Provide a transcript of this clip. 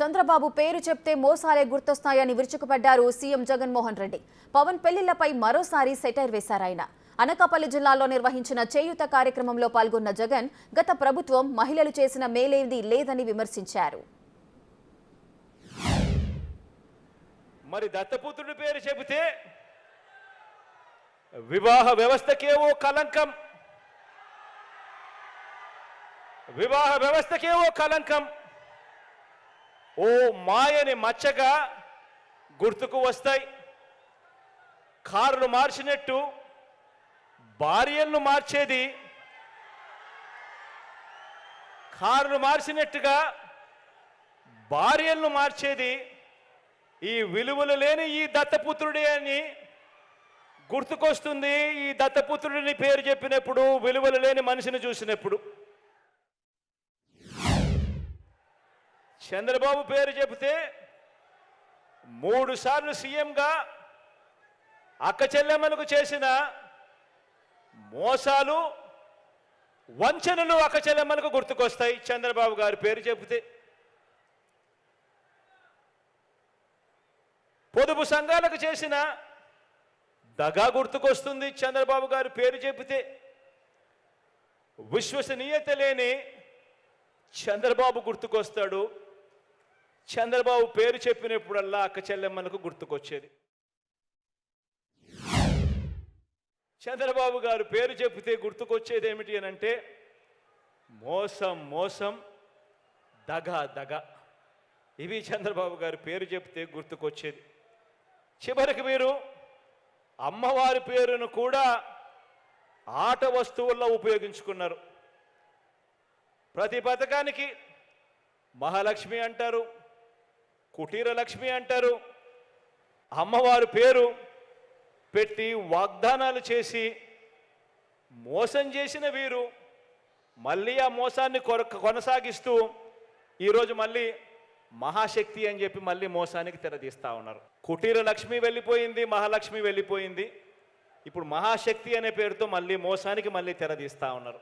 చంద్రబాబు పేరు చెప్తే మోసాలే గుర్తొస్తాయని విరుచుకుపడ్డారు సీఎం జగన్మోహన్ రెడ్డి. పవన్ పెళ్లిళ్లపై మరోసారి సెటైర్ వేశారాయన. అనకాపల్లి జిల్లాలో నిర్వహించిన చేయూత కార్యక్రమంలో పాల్గొన్న జగన్ గత ప్రభుత్వం మహిళలు చేసిన మేలేది లేదని విమర్శించారు. మరి దత్తపుత్రుడి పేరు చెబితే వివాహ వ్యవస్థకేవో కలంకం, వివాహ వ్యవస్థకేవో కలంకం, ఓ మాయని మచ్చగా గుర్తుకు వస్తాయి. కారును మార్చినట్టు భార్యలను మార్చేది, కారును మార్చినట్టుగా భార్యలను మార్చేది ఈ విలువలు లేని ఈ దత్తపుత్రుడే అని గుర్తుకొస్తుంది. ఈ దత్తపుత్రుడిని పేరు చెప్పినప్పుడు, విలువలు లేని మనిషిని చూసినప్పుడు. చంద్రబాబు పేరు చెబితే 3 సార్లు సీఎంగా అక్క చెల్లెమ్మలకు చేసిన మోసాలు, వంచనలు అక్క చెల్లెమ్మలకు గుర్తుకొస్తాయి చంద్రబాబు గారి పేరు చెబితే. పొదుపు సంఘాలకు చేసిన దగా గుర్తుకొస్తుంది చంద్రబాబు గారి పేరు చెబితే. విశ్వసనీయత లేని చంద్రబాబు గుర్తుకొస్తాడు. చంద్రబాబు పేరు చెప్పినప్పుడల్లా అక్క చెల్లెమ్మలకు గుర్తుకొచ్చేది. చంద్రబాబు గారు పేరు చెబితే గుర్తుకొచ్చేది ఏమిటి అని అంటే మోసం మోసం, దగ దగ. ఇవి చంద్రబాబు గారు పేరు చెబితే గుర్తుకొచ్చేది. చివరికి మీరు అమ్మవారి పేరును కూడా ఆట వస్తువుల్లో ఉపయోగించుకున్నారు. ప్రతి పథకానికి మహాలక్ష్మి అంటారు, కుటీర లక్ష్మి అంటారు. అమ్మవారి పేరు పెట్టి వాగ్దానాలు చేసి మోసం చేసిన వీరు మళ్ళీ ఆ మోసాన్ని కొనసాగిస్తూ ఈరోజు మళ్ళీ మహాశక్తి అని చెప్పి మళ్ళీ మోసానికి తెరదీస్తూ ఉన్నారు. కుటీర లక్ష్మి వెళ్ళిపోయింది, మహాలక్ష్మి వెళ్ళిపోయింది. ఇప్పుడు మహాశక్తి అనే పేరుతో మళ్ళీ మోసానికి మళ్ళీ తెరదీస్తూ ఉన్నారు.